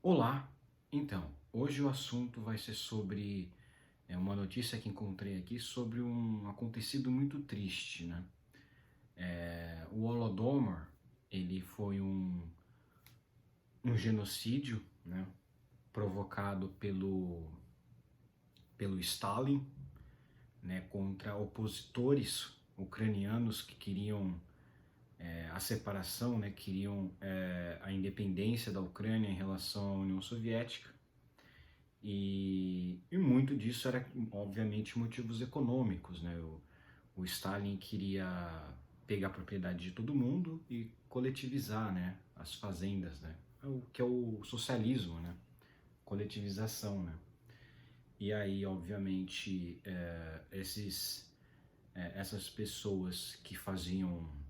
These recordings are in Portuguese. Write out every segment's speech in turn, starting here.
Olá! Então, hoje o assunto vai ser sobre uma notícia que encontrei aqui sobre um acontecido muito triste, né? O Holodomor, ele foi um genocídio, né? Provocado pelo Stalin, né? Contra opositores ucranianos que queriam a separação, né? Queriam a independência da Ucrânia em relação à União Soviética. E muito disso era, obviamente, motivos econômicos, né? O Stalin queria pegar a propriedade de todo mundo e coletivizar, né? As fazendas, né? O que é o socialismo, né? Coletivização, né? E aí, obviamente, essas pessoas que faziam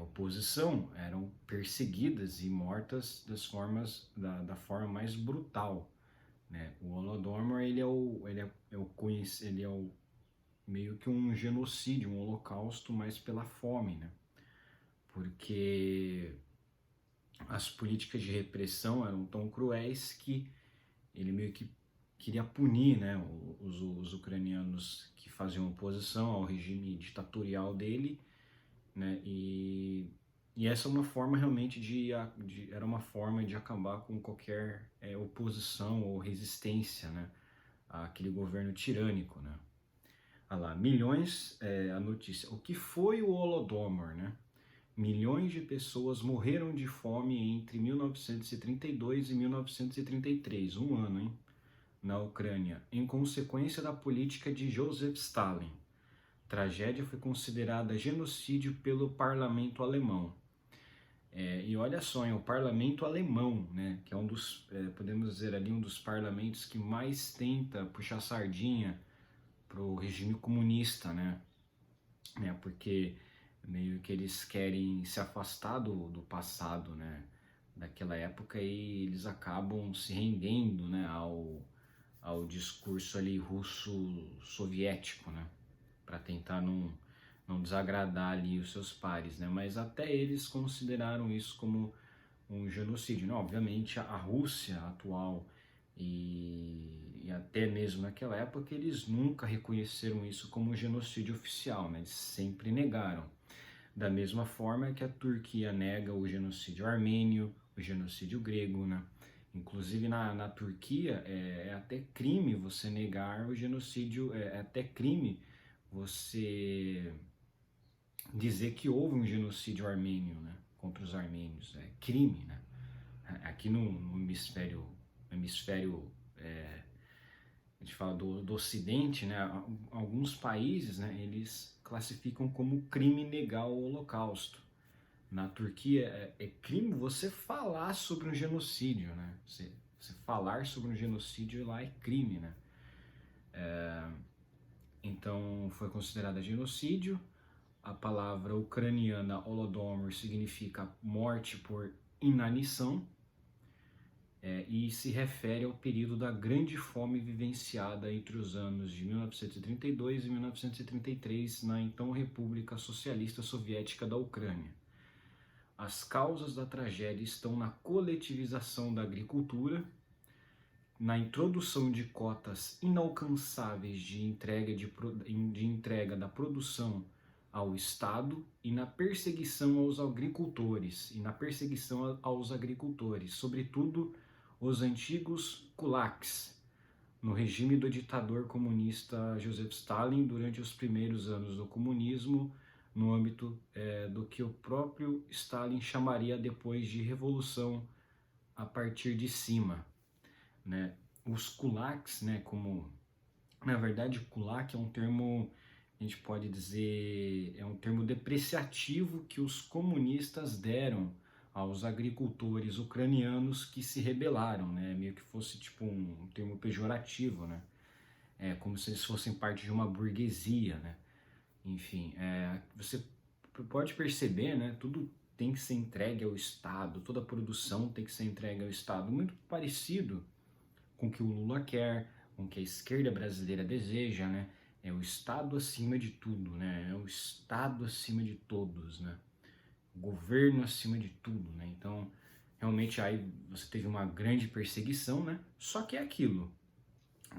oposição eram perseguidas e mortas da forma mais brutal, né? O Holodomor ele é o meio que um genocídio, um holocausto, mas pela fome, né? Porque as políticas de repressão eram tão cruéis que ele meio que queria punir, né, os ucranianos que faziam oposição ao regime ditatorial dele, né? E essa é uma forma realmente era uma forma de acabar com qualquer oposição ou resistência, né, àquele governo tirânico, né? Olha lá, milhões, a notícia. O que foi o Holodomor, né? Milhões de pessoas morreram de fome entre 1932 e 1933, um ano, hein? Na Ucrânia, em consequência da política de Joseph Stalin. Tragédia foi considerada genocídio pelo parlamento alemão. E olha só, o parlamento alemão, né, que é um dos, podemos dizer ali, um dos parlamentos que mais tenta puxar sardinha para o regime comunista, né? Porque meio que eles querem se afastar do passado, né? Daquela época, e eles acabam se rendendo, né, ao discurso ali russo-soviético, né? Para tentar não desagradar ali os seus pares, né? Mas até eles consideraram isso como um genocídio, né? Obviamente a Rússia atual e até mesmo naquela época eles nunca reconheceram isso como um genocídio oficial, né? Eles sempre negaram. Da mesma forma que a Turquia nega o genocídio armênio, o genocídio grego, né? Inclusive na Turquia é até crime você negar o genocídio, é até crime você dizer que houve um genocídio armênio, né, contra os armênios, é crime, né? Aqui no hemisfério a gente fala do Ocidente, né? Alguns países, né, eles classificam como crime negar o Holocausto. Na Turquia é crime você falar sobre um genocídio, né? Você falar sobre um genocídio lá é crime, né? Então foi considerada genocídio. A palavra ucraniana Holodomor significa morte por inanição, e se refere ao período da grande fome vivenciada entre os anos de 1932 e 1933 na então República Socialista Soviética da Ucrânia. As causas da tragédia estão na coletivização da agricultura, na introdução de cotas inalcançáveis de entrega da produção ao Estado e na perseguição aos agricultores, sobretudo os antigos kulaks, no regime do ditador comunista Joseph Stalin durante os primeiros anos do comunismo, no âmbito do que o próprio Stalin chamaria depois de revolução a partir de cima, né? Os kulaks, né, como na verdade kulak é um termo, a gente pode dizer, é um termo depreciativo que os comunistas deram aos agricultores ucranianos que se rebelaram, né? Meio que fosse tipo um termo pejorativo, né? Como se eles fossem parte de uma burguesia, né? Enfim, você pode perceber, né? Tudo tem que ser entregue ao Estado, toda a produção tem que ser entregue ao Estado, muito parecido com o que o Lula quer, com o que a esquerda brasileira deseja, né? É o Estado acima de tudo, né? É o Estado acima de todos, né? O governo acima de tudo, né? Então, realmente aí você teve uma grande perseguição, né? Só que é aquilo,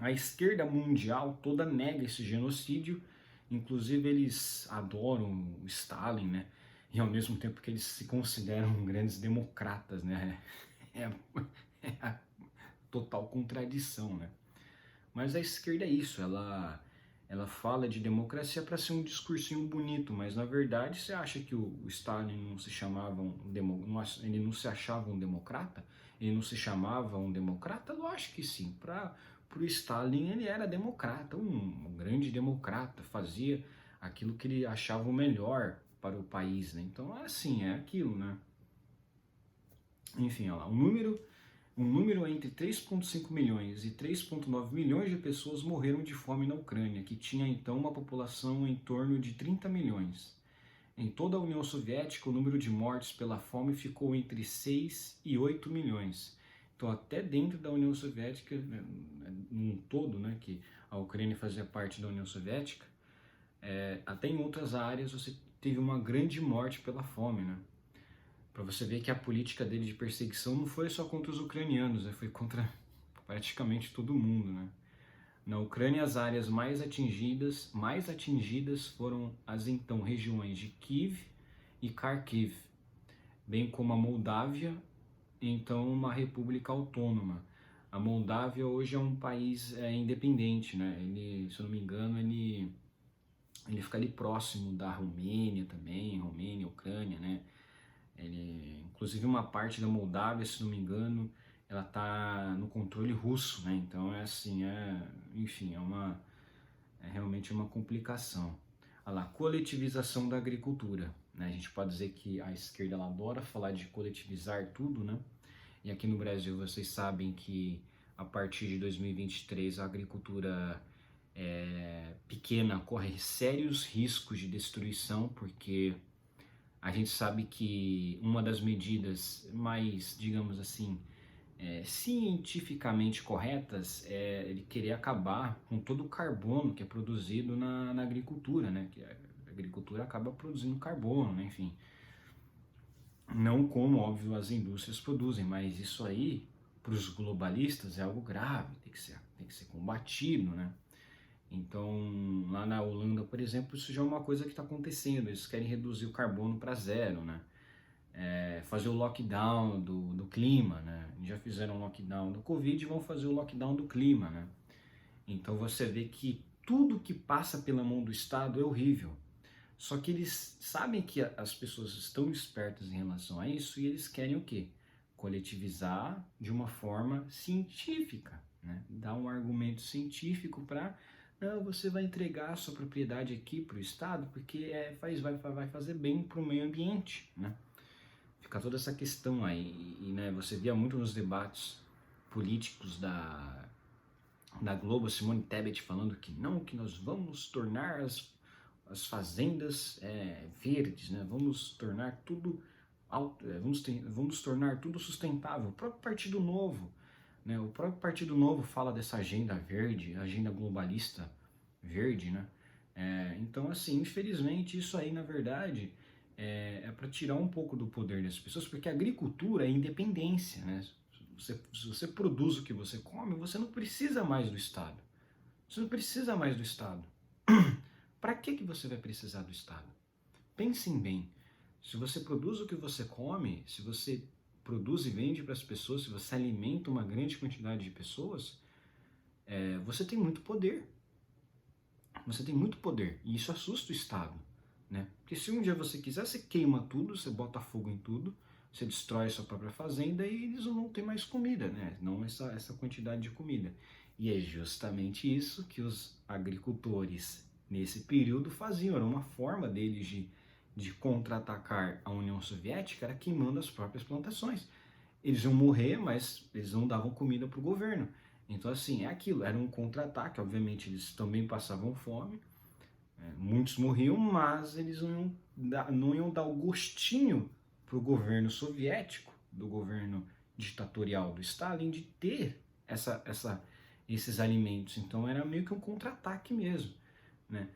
a esquerda mundial toda nega esse genocídio, inclusive eles adoram o Stalin, né? E ao mesmo tempo que eles se consideram grandes democratas, né? É, é a total contradição, né? Mas a esquerda é isso, ela fala de democracia para ser um discursinho bonito, mas na verdade você acha que o Stalin não se chamava ele não se achava um democrata? Ele não se chamava um democrata? Lógico que sim. Para o Stalin ele era democrata, um grande democrata, fazia aquilo que ele achava o melhor para o país, né? Então é assim, é aquilo, né? Enfim, olha lá, um número entre 3,5 milhões e 3,9 milhões de pessoas morreram de fome na Ucrânia, que tinha então uma população em torno de 30 milhões. Em toda a União Soviética, o número de mortes pela fome ficou entre 6 e 8 milhões. Então, até dentro da União Soviética, num todo, né, que a Ucrânia fazia parte da União Soviética, até em outras áreas você teve uma grande morte pela fome, né? Para você ver que a política dele de perseguição não foi só contra os ucranianos, né? Foi contra praticamente todo mundo, né? Na Ucrânia, as áreas mais atingidas foram as então regiões de Kiev e Kharkiv, bem como a Moldávia, então uma república autônoma. A Moldávia hoje é um país independente, né? Ele, se eu não me engano, ele fica ali próximo da Romênia também, Romênia, Ucrânia, né? Inclusive uma parte da Moldávia, se não me engano, ela está no controle russo, né? Então é assim, enfim, é realmente uma complicação. Olha lá, coletivização da agricultura, né? A gente pode dizer que a esquerda ela adora falar de coletivizar tudo, né? E aqui no Brasil vocês sabem que a partir de 2023 a agricultura pequena corre sérios riscos de destruição, porque a gente sabe que uma das medidas mais, digamos assim, cientificamente corretas é ele querer acabar com todo o carbono que é produzido na agricultura, né? Que a agricultura acaba produzindo carbono, né? Enfim, não como, óbvio, as indústrias produzem, mas isso aí, para os globalistas, é algo grave, tem que ser combatido, né? Então, lá na Holanda, por exemplo, isso já é uma coisa que está acontecendo, eles querem reduzir o carbono para zero, né? Fazer o lockdown do clima, né? Já fizeram o lockdown do Covid e vão fazer o lockdown do clima, né? Então você vê que tudo que passa pela mão do Estado é horrível. Só que eles sabem que as pessoas estão espertas em relação a isso e eles querem o quê? Coletivizar de uma forma científica, né? Dar um argumento científico para não, você vai entregar a sua propriedade aqui para o Estado porque vai fazer bem para o meio ambiente, né? Fica toda essa questão aí, né, você via muito nos debates políticos da Globo, Simone Tebet falando que não, que nós vamos tornar as fazendas verdes, né, vamos tornar tudo vamos tornar tudo sustentável. O próprio Partido Novo, né, o próprio Partido Novo fala dessa agenda verde, agenda globalista verde, né? Então, assim, infelizmente isso aí, na verdade, para tirar um pouco do poder das pessoas, porque a agricultura é independência, né? Se você produz o que você come, você não precisa mais do Estado. Você não precisa mais do Estado. Para que você vai precisar do Estado? Pensem bem. Se você produz o que você come, se você produz e vende para as pessoas, se você alimenta uma grande quantidade de pessoas, você tem muito poder. Você tem muito poder e isso assusta o Estado, né? Porque se um dia você quiser, você queima tudo, você bota fogo em tudo, você destrói a sua própria fazenda e eles não vão ter mais comida, né? Não essa quantidade de comida. E é justamente isso que os agricultores nesse período faziam, era uma forma deles de contra-atacar a União Soviética, era queimando as próprias plantações. Eles iam morrer, mas eles não davam comida para o governo. Então, assim, é aquilo, era um contra-ataque, obviamente eles também passavam fome, muitos morriam, mas eles não iam dar o gostinho para o governo soviético, do governo ditatorial do Stalin, de ter esses alimentos. Então era meio que um contra-ataque mesmo, né?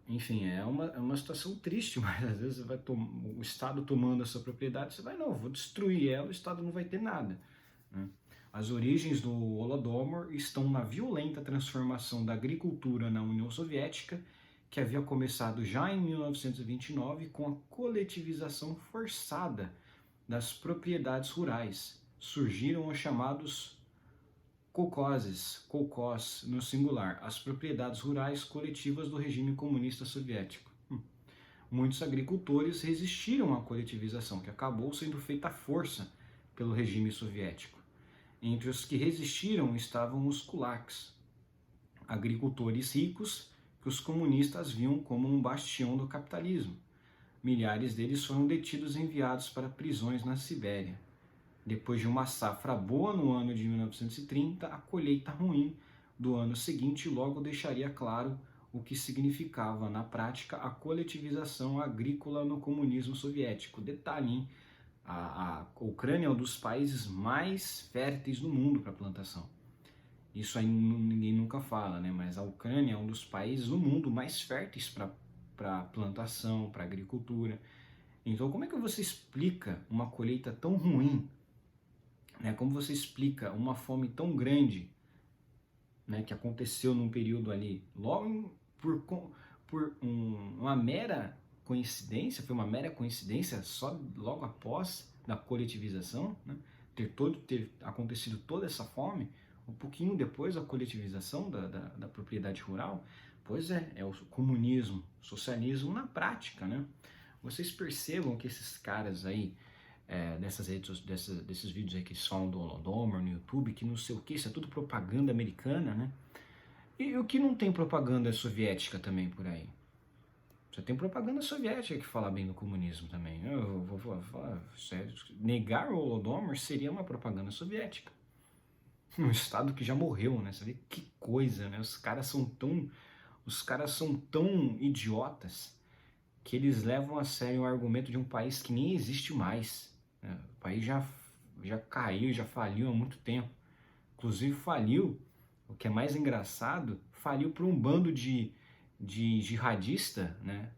Enfim, é uma situação triste, mas às vezes o Estado tomando essa propriedade, você vai, não, vou destruir ela, o Estado não vai ter nada, né? As origens do Holodomor estão na violenta transformação da agricultura na União Soviética, que havia começado já em 1929 com a coletivização forçada das propriedades rurais. Surgiram os chamados kolkhozes no singular, as propriedades rurais coletivas do regime comunista soviético. Muitos agricultores resistiram à coletivização, que acabou sendo feita à força pelo regime soviético. Entre os que resistiram estavam os kulaks, agricultores ricos que os comunistas viam como um bastião do capitalismo. Milhares deles foram detidos e enviados para prisões na Sibéria. Depois de uma safra boa no ano de 1930, a colheita ruim do ano seguinte logo deixaria claro o que significava na prática a coletivização agrícola no comunismo soviético. Detalhe, hein? A Ucrânia é um dos países mais férteis do mundo para plantação. Isso aí ninguém nunca fala, né? Mas a Ucrânia é um dos países do mundo mais férteis para plantação, para agricultura. Então, como é que você explica uma colheita tão ruim? Né? Como você explica uma fome tão grande, né, que aconteceu num período ali, logo uma mera coincidência, foi uma mera coincidência só logo após da coletivização, né, ter acontecido toda essa fome, um pouquinho depois da coletivização da propriedade rural? Pois é o comunismo, socialismo na prática, né? Vocês percebam que esses caras aí, desses vídeos aí que eles falam do Holodomor no YouTube, que não sei o que, isso é tudo propaganda americana, né? E o que não tem propaganda soviética também por aí? Você tem propaganda soviética que fala bem do comunismo também. Eu vou falar sério, negar o Holodomor seria uma propaganda soviética. Um estado que já morreu, né? Você vê que coisa, né? Os caras são tão idiotas que eles levam a sério o argumento de um país que nem existe mais, né? O país já caiu, já faliu há muito tempo. Inclusive faliu, o que é mais engraçado, faliu por um bando de jihadista, né?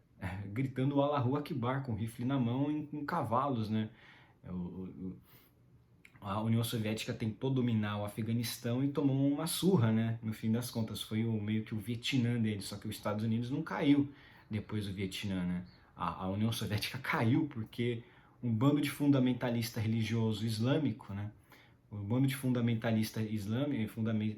Gritando Allahu Akbar com rifle na mão em cavalos, né? A União Soviética tentou dominar o Afeganistão e tomou uma surra, né? No fim das contas, foi meio que o Vietnã deles, só que os Estados Unidos não caiu depois do Vietnã, né? A União Soviética caiu porque um bando de fundamentalista religioso islâmico, né? Um bando de fundamentalista islâmico,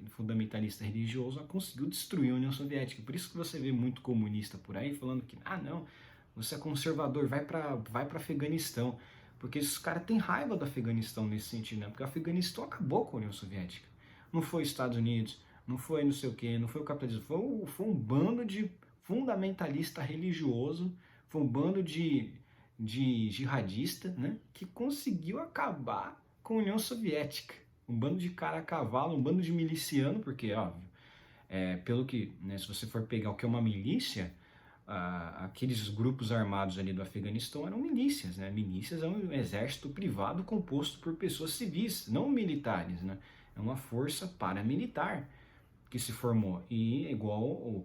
fundamentalista religioso conseguiu destruir a União Soviética. Por isso que você vê muito comunista por aí falando que, não, você é conservador, vai para Afeganistão. Porque esses caras têm raiva do Afeganistão nesse sentido, né? Porque o Afeganistão acabou com a União Soviética. Não foi os Estados Unidos, não foi não sei o quê, não foi o capitalismo, foi um bando de fundamentalista religioso, foi um bando de jihadista, né? Que conseguiu acabar com a União Soviética. Um bando de cara a cavalo, um bando de miliciano, porque, óbvio, pelo que, né, se você for pegar o que é uma milícia, aqueles grupos armados ali do Afeganistão eram milícias, né? Milícias é um exército privado composto por pessoas civis, não militares, né? É uma força paramilitar que se formou e é igual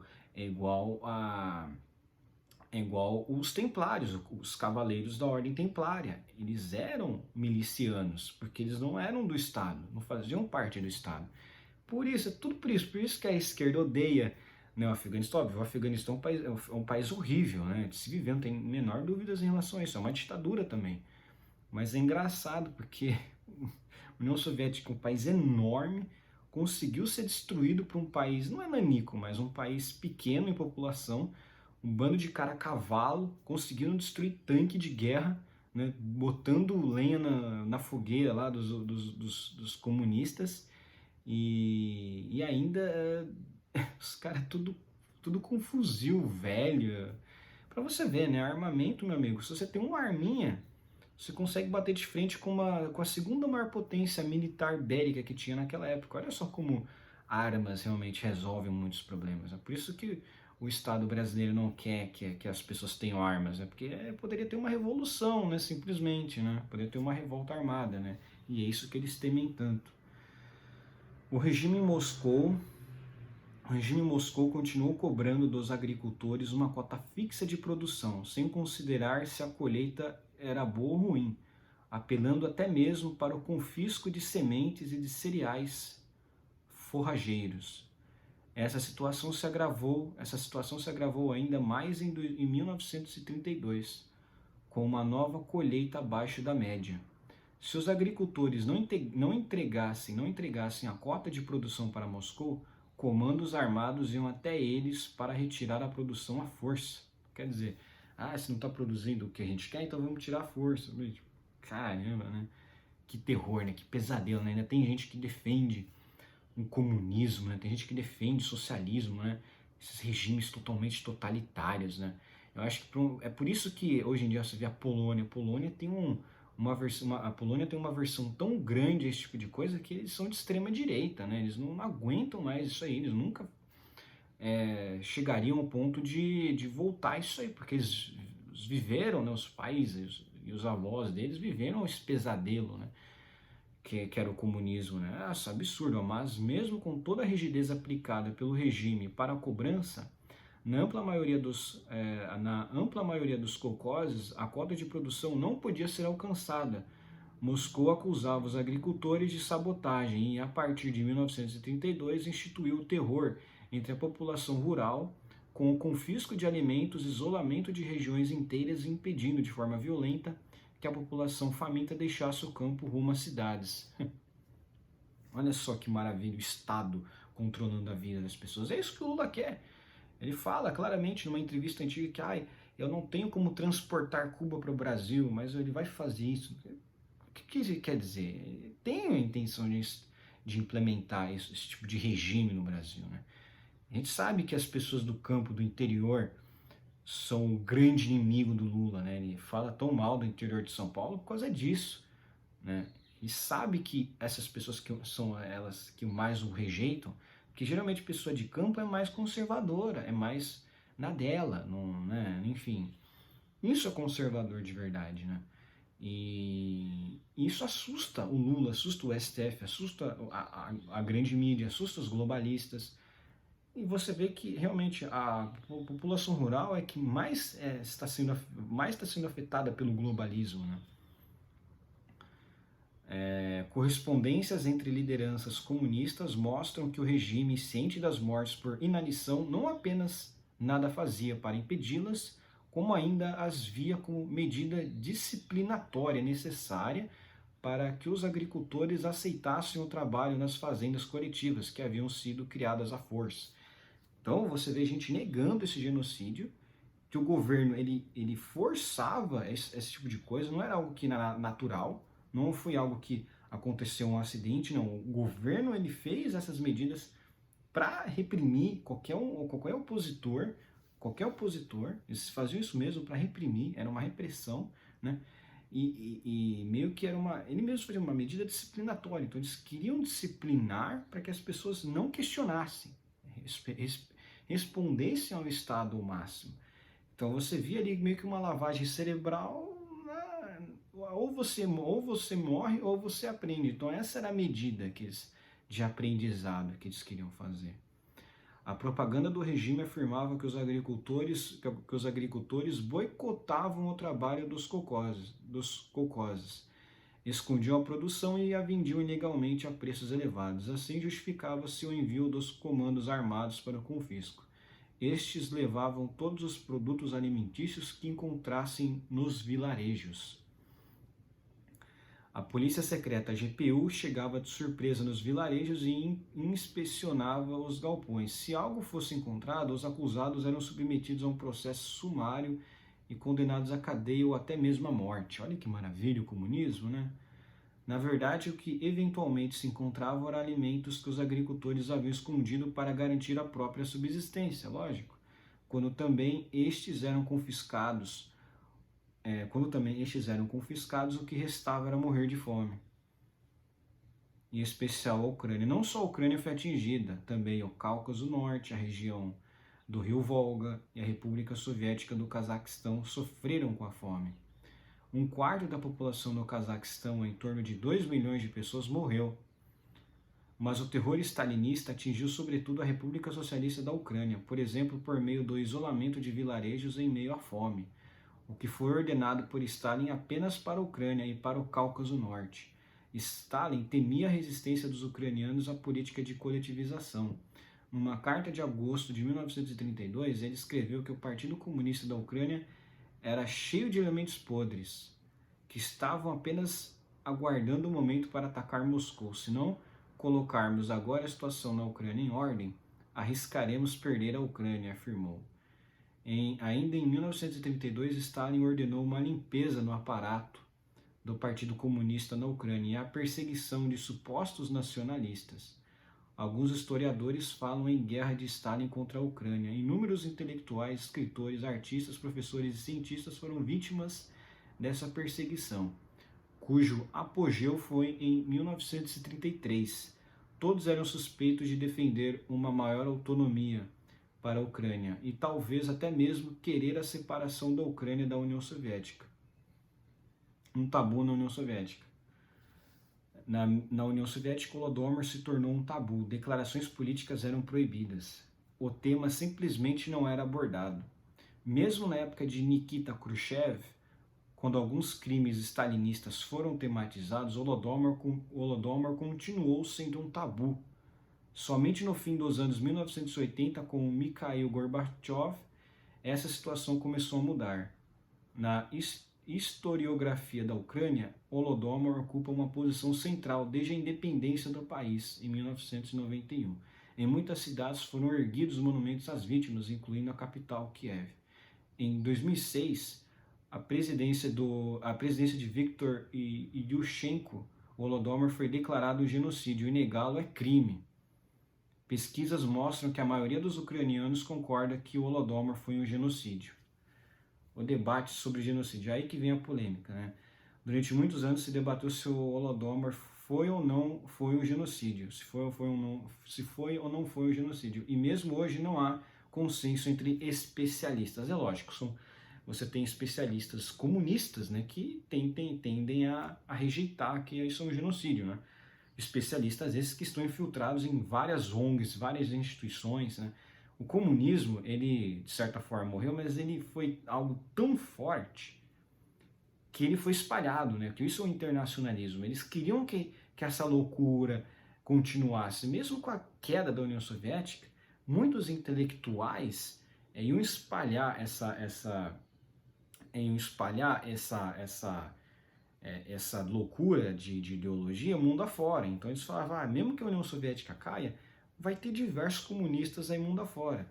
os templários, os cavaleiros da Ordem Templária. Eles eram milicianos, porque eles não eram do Estado, não faziam parte do Estado. Por isso que a esquerda odeia, né, o Afeganistão. Óbvio, o Afeganistão é um país horrível, né, de se viver, não tem menor dúvidas em relação a isso, é uma ditadura também. Mas é engraçado porque a União Soviética, um país enorme, conseguiu ser destruído por um país, não é nanico, mas um país pequeno em população, um bando de cara a cavalo, conseguiram destruir tanque de guerra, né, botando lenha na fogueira lá dos comunistas, e ainda os caras tudo com fuzil velho. Pra você ver, né? Armamento, meu amigo. Se você tem uma arminha, você consegue bater de frente com a segunda maior potência militar bélica que tinha naquela época. Olha só como armas realmente resolvem muitos problemas. É por isso que o Estado brasileiro não quer que as pessoas tenham armas, né? Porque poderia ter uma revolução, né? Simplesmente, né? Poderia ter uma revolta armada, né? E é isso que eles temem tanto. O regime em Moscou O regime Moscou continuou cobrando dos agricultores uma cota fixa de produção, sem considerar se a colheita era boa ou ruim, apelando até mesmo para o confisco de sementes e de cereais forrageiros. Essa situação se agravou ainda mais em 1932, com uma nova colheita abaixo da média. Se os agricultores não entregassem a cota de produção para Moscou, comandos armados iam até eles para retirar a produção à força. Quer dizer, se não está produzindo o que a gente quer, então vamos tirar a força. Caramba, né? Que terror, né? Que pesadelo, né? Ainda tem gente que defende um comunismo, né? Tem gente que defende socialismo, né? Esses regimes totalmente totalitários, né? Eu acho que é por isso que hoje em dia você vê a Polônia. A Polônia tem uma versão tão grande a esse tipo de coisa que eles são de extrema direita, né? Eles não aguentam mais isso aí, eles nunca chegariam ao ponto de voltar isso aí, porque eles viveram, né? Os pais e os avós deles viveram esse pesadelo, né? Que era o comunismo, né? Isso é absurdo, mas mesmo com toda a rigidez aplicada pelo regime para a cobrança, na ampla maioria dos kolkhozes, a cota de produção não podia ser alcançada. Moscou acusava os agricultores de sabotagem e, a partir de 1932, instituiu o terror entre a população rural, com o confisco de alimentos, isolamento de regiões inteiras, impedindo de forma violenta que a população faminta deixasse o campo rumo às cidades. Olha só que maravilha, o Estado controlando a vida das pessoas. É isso que o Lula quer. Ele fala claramente numa entrevista antiga que eu não tenho como transportar Cuba para o Brasil, mas ele vai fazer isso. O que ele quer dizer? Ele tem a intenção de implementar esse tipo de regime no Brasil, né? A gente sabe que as pessoas do campo, do interior, são o grande inimigo do Lula, né? Ele fala tão mal do interior de São Paulo por causa disso, né? E sabe que essas pessoas que são elas que mais o rejeitam, que geralmente pessoa de campo é mais conservadora, é mais na dela, não, né? Enfim, isso é conservador de verdade, né? E isso assusta o Lula, assusta o STF, assusta a grande mídia, assusta os globalistas. E você vê que realmente a população rural é que mais está sendo afetada pelo globalismo, né? Correspondências entre lideranças comunistas mostram que o regime, ciente das mortes por inanição, não apenas nada fazia para impedi-las, como ainda as via como medida disciplinatória necessária para que os agricultores aceitassem o trabalho nas fazendas coletivas que haviam sido criadas à força. Então você vê gente negando esse genocídio, que o governo ele forçava esse tipo de coisa, não era algo que era natural, não foi algo que aconteceu um acidente, não. O governo ele fez essas medidas para reprimir qualquer opositor, eles faziam isso mesmo para reprimir, era uma repressão, né? E meio que ele mesmo fazia uma medida disciplinatória, então eles queriam disciplinar para que as pessoas não questionassem, respondessem ao Estado ao máximo. Então você via ali meio que uma lavagem cerebral, né? ou você morre ou você aprende. Então essa era a medida de aprendizado que eles queriam fazer. A propaganda do regime afirmava que os agricultores boicotavam o trabalho dos kolkhozes, escondiam a produção e a vendiam ilegalmente a preços elevados. Assim justificava-se o envio dos comandos armados para o confisco. Estes levavam todos os produtos alimentícios que encontrassem nos vilarejos. A polícia secreta GPU chegava de surpresa nos vilarejos e inspecionava os galpões. Se algo fosse encontrado, os acusados eram submetidos a um processo sumário e condenados à cadeia ou até mesmo à morte. Olha que maravilha o comunismo, né? Na verdade, o que eventualmente se encontrava eram alimentos que os agricultores haviam escondido para garantir a própria subsistência, lógico. Quando também estes eram confiscados, o que restava era morrer de fome. Em especial a Ucrânia. Não só a Ucrânia foi atingida, também o Cáucaso Norte, a região do Rio Volga e a República Soviética do Cazaquistão sofreram com a fome. 1/4 da população no Cazaquistão, em torno de 2 milhões de pessoas, morreu. mas o terror stalinista atingiu sobretudo a República Socialista da Ucrânia, por exemplo, por meio do isolamento de vilarejos em meio à fome, o que foi ordenado por Stalin apenas para a Ucrânia e para o Cáucaso Norte. Stalin temia a resistência dos ucranianos à política de coletivização. Numa carta de agosto de 1932, ele escreveu que o Partido Comunista da Ucrânia era cheio de elementos podres, que estavam apenas aguardando o momento para atacar Moscou. Se não colocarmos agora a situação na Ucrânia em ordem, arriscaremos perder a Ucrânia, afirmou. Ainda em 1932, Stalin ordenou uma limpeza no aparato do Partido Comunista na Ucrânia e a perseguição de supostos nacionalistas. Alguns historiadores falam em guerra de Stalin contra a Ucrânia. Inúmeros intelectuais, escritores, artistas, professores e cientistas foram vítimas dessa perseguição, cujo apogeu foi em 1933. Todos eram suspeitos de defender uma maior autonomia para a Ucrânia e talvez até mesmo querer a separação da Ucrânia da União Soviética. Um tabu na União Soviética. Na União Soviética, o Holodomor se tornou um tabu, declarações políticas eram proibidas. O tema simplesmente não era abordado. Mesmo na época de Nikita Khrushchev, quando alguns crimes stalinistas foram tematizados, o Holodomor continuou sendo um tabu. Somente no fim dos anos 1980, com Mikhail Gorbachev, essa situação começou a mudar. Na historiografia da Ucrânia, Holodomor ocupa uma posição central desde a independência do país, em 1991. Em muitas cidades foram erguidos monumentos às vítimas, incluindo a capital, Kiev. Em 2006, a presidência de Viktor Yushchenko, o Holodomor foi declarado um genocídio e negá-lo é crime. Pesquisas mostram que a maioria dos ucranianos concorda que o Holodomor foi um genocídio. O debate sobre genocídio, aí que vem a polêmica, né? Durante muitos anos se debateu se o Holodomor foi ou não foi um genocídio, se foi ou não foi um genocídio. E mesmo hoje não há consenso entre especialistas. É lógico, você tem especialistas comunistas, né, que tendem a rejeitar que isso é um genocídio, né? Especialistas esses que estão infiltrados em várias ONGs, várias instituições, né? O comunismo, ele de certa forma morreu, mas ele foi algo tão forte que ele foi espalhado, né? Que isso é o internacionalismo. Eles queriam que essa loucura continuasse. Mesmo com a queda da União Soviética, muitos intelectuais iam espalhar essa loucura de ideologia mundo afora. Então eles falavam, mesmo que a União Soviética caia, vai ter diversos comunistas aí mundo afora.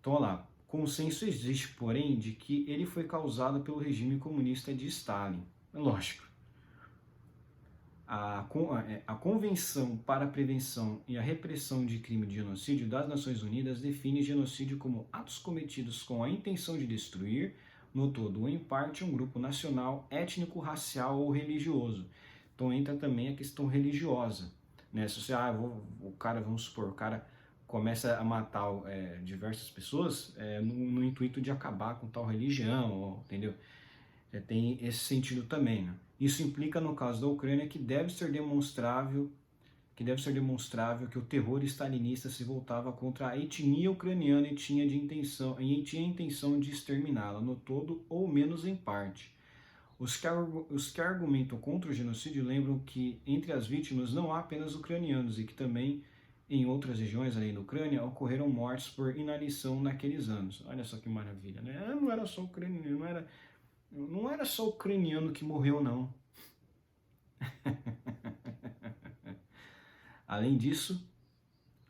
Então, olha lá, consenso existe, porém, de que ele foi causado pelo regime comunista de Stalin. É lógico. A Convenção para a Prevenção e a Repressão de Crime de Genocídio das Nações Unidas define genocídio como atos cometidos com a intenção de destruir, no todo ou em parte, um grupo nacional, étnico, racial ou religioso. Então entra também a questão religiosa, né? Se você, vamos supor, o cara começa a matar diversas pessoas no intuito de acabar com tal religião, entendeu? Tem esse sentido também, né? Isso implica, no caso da Ucrânia, que deve ser demonstrável que o terror stalinista se voltava contra a etnia ucraniana e tinha a intenção de exterminá-la, no todo ou menos em parte. Os que argumentam contra o genocídio lembram que entre as vítimas não há apenas ucranianos e que também em outras regiões além da Ucrânia ocorreram mortes por inanição naqueles anos. Olha só que maravilha, né? Não era só ucraniano, não era só ucraniano que morreu, não. Além disso,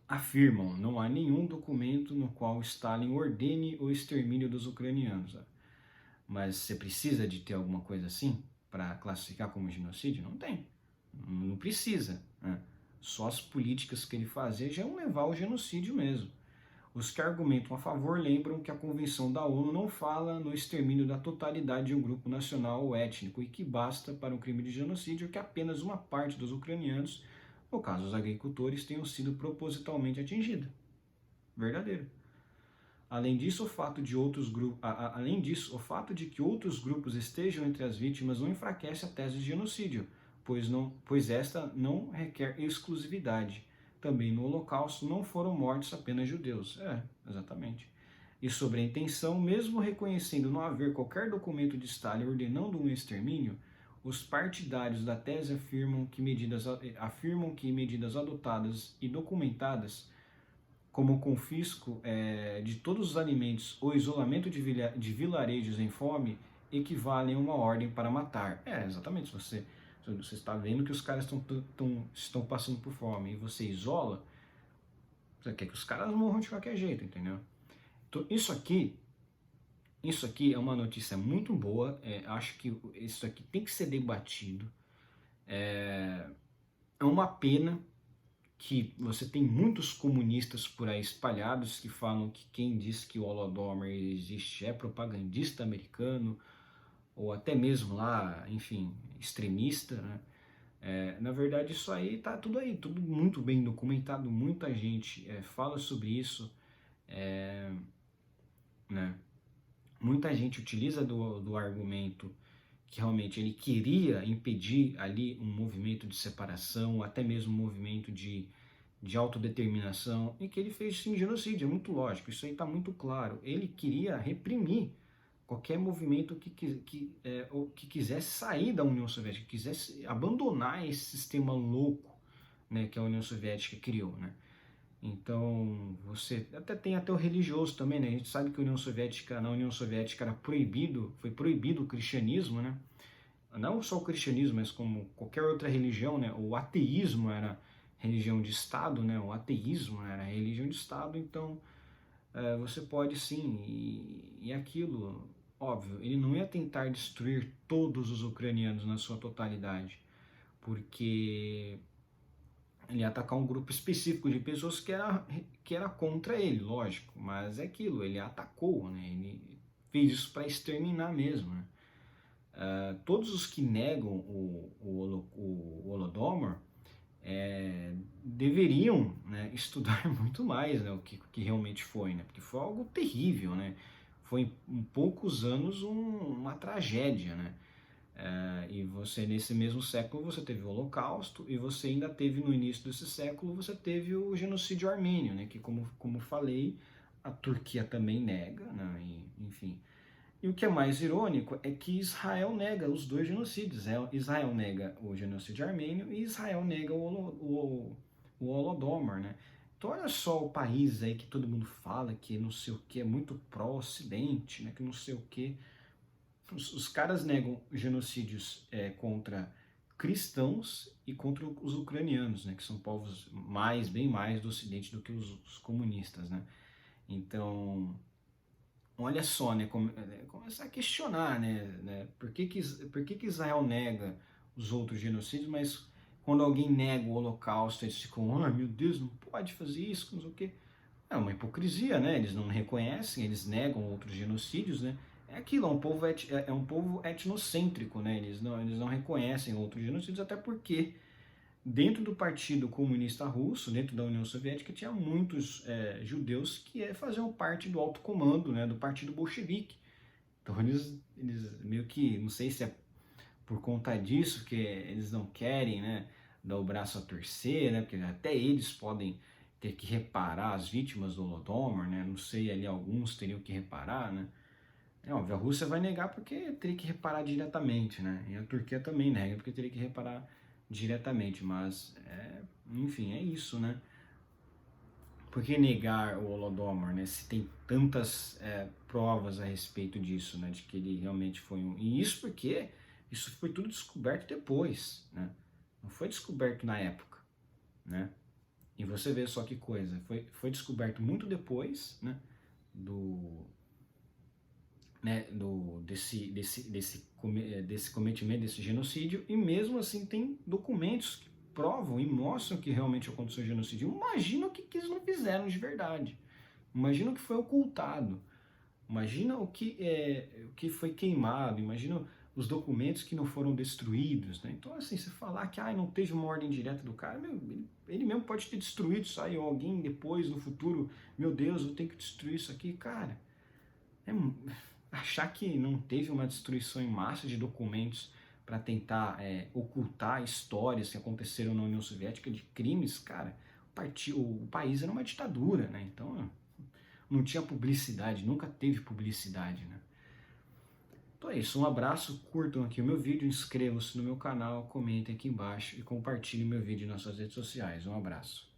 afirmam, não há nenhum documento no qual Stalin ordene o extermínio dos ucranianos. Mas você precisa de ter alguma coisa assim para classificar como genocídio? Não tem. Não precisa, né? Só as políticas que ele fazia já iam levar ao genocídio mesmo. Os que argumentam a favor lembram que a Convenção da ONU não fala no extermínio da totalidade de um grupo nacional ou étnico e que basta para um crime de genocídio que apenas uma parte dos ucranianos, no caso os agricultores, tenham sido propositalmente atingida. Verdadeiro. Além disso, o fato de que outros grupos estejam entre as vítimas não enfraquece a tese de genocídio, pois esta não requer exclusividade. também no Holocausto não foram mortos apenas judeus. Exatamente. E sobre a intenção, mesmo reconhecendo não haver qualquer documento de Stalin ordenando um extermínio, os partidários da tese afirmam que medidas adotadas e documentadas, como o confisco de todos os alimentos ou isolamento de vilarejos em fome, equivalem a uma ordem para matar. Exatamente. Se você está vendo que os caras estão passando por fome e você isola, você quer que os caras morram de qualquer jeito, entendeu? Então, isso aqui é uma notícia muito boa. Acho que isso aqui tem que ser debatido. É uma pena que você tem muitos comunistas por aí espalhados que falam que quem diz que o Holodomor existe é propagandista americano, ou até mesmo lá, enfim, extremista, né? Na verdade, isso aí tá tudo aí, tudo muito bem documentado, muita gente fala sobre isso, né? Muita gente utiliza do argumento que realmente ele queria impedir ali um movimento de separação, até mesmo um movimento de autodeterminação, e que ele fez sim genocídio, é muito lógico, isso aí está muito claro. Ele queria reprimir qualquer movimento que quisesse sair da União Soviética, que quisesse abandonar esse sistema louco, né, que a União Soviética criou, né? Então, você tem até o religioso também, né? A gente sabe que na União Soviética foi proibido o cristianismo, né? Não só o cristianismo, mas como qualquer outra religião, né? O ateísmo era religião de Estado, né? O ateísmo era religião de Estado, então você pode sim, e aquilo, óbvio, ele não ia tentar destruir todos os ucranianos na sua totalidade, porque ele ia atacar um grupo específico de pessoas que era contra ele, lógico, mas é aquilo, ele atacou, né? Ele fez isso para exterminar mesmo, né? Todos os que negam o Holodomor deveriam, né, estudar muito mais, né, o que realmente foi, né? Porque foi algo terrível, né? Foi em poucos anos uma tragédia, né? E você, nesse mesmo século, você teve o Holocausto, e você ainda teve, no início desse século, você teve o genocídio armênio, né, que, como falei, a Turquia também nega, né, enfim. E o que é mais irônico é que Israel nega os dois genocídios. Israel nega o genocídio armênio e Israel nega o Holodomor, né? Então olha só o país aí que todo mundo fala que não sei o que, é muito pró-ocidente, né, que não sei o que. Os caras negam genocídios contra cristãos e contra os ucranianos, né, que são povos bem mais do Ocidente do que os comunistas, né? Então, olha só, né, começar a questionar, né, por que Israel nega os outros genocídios, mas quando alguém nega o Holocausto, eles ficam, meu Deus, não pode fazer isso, não sei o quê. É uma hipocrisia, né? Eles não reconhecem, eles negam outros genocídios, né? É aquilo, é um povo etnocêntrico, né? Eles não reconhecem outros genocídios, até porque dentro do Partido Comunista Russo, dentro da União Soviética, tinha muitos judeus que faziam parte do alto comando, né, do Partido Bolchevique. Então eles meio que, não sei se é por conta disso que eles não querem, né, dar o braço a torcer, né, porque até eles podem ter que reparar as vítimas do Holodomor, né, não sei, ali alguns teriam que reparar, né. É óbvio, a Rússia vai negar porque teria que reparar diretamente, né, e a Turquia também nega porque teria que reparar diretamente, mas, enfim, é isso, né. Por que negar o Holodomor, né, se tem tantas provas a respeito disso, né, de que ele realmente foi um... E isso porque isso foi tudo descoberto depois, né, não foi descoberto na época, né. E você vê só que coisa, foi descoberto muito depois, né, desse cometimento, desse genocídio, e mesmo assim tem documentos que provam e mostram que realmente aconteceu o genocídio. Imagina o que eles não fizeram de verdade, imagina o que foi ocultado, imagina o que foi queimado, imagina os documentos que não foram destruídos, né? Então, assim, você falar que não teve uma ordem direta do cara, ele mesmo pode ter destruído isso aí, ou alguém depois, no futuro, meu Deus, eu tenho que destruir isso aqui, cara. Achar que não teve uma destruição em massa de documentos para tentar ocultar histórias que aconteceram na União Soviética de crimes, cara, o país era uma ditadura, né? Então não tinha publicidade, nunca teve publicidade, né? Então é isso, um abraço, curtam aqui o meu vídeo, inscrevam-se no meu canal, comentem aqui embaixo e compartilhem meu vídeo nas suas redes sociais. Um abraço.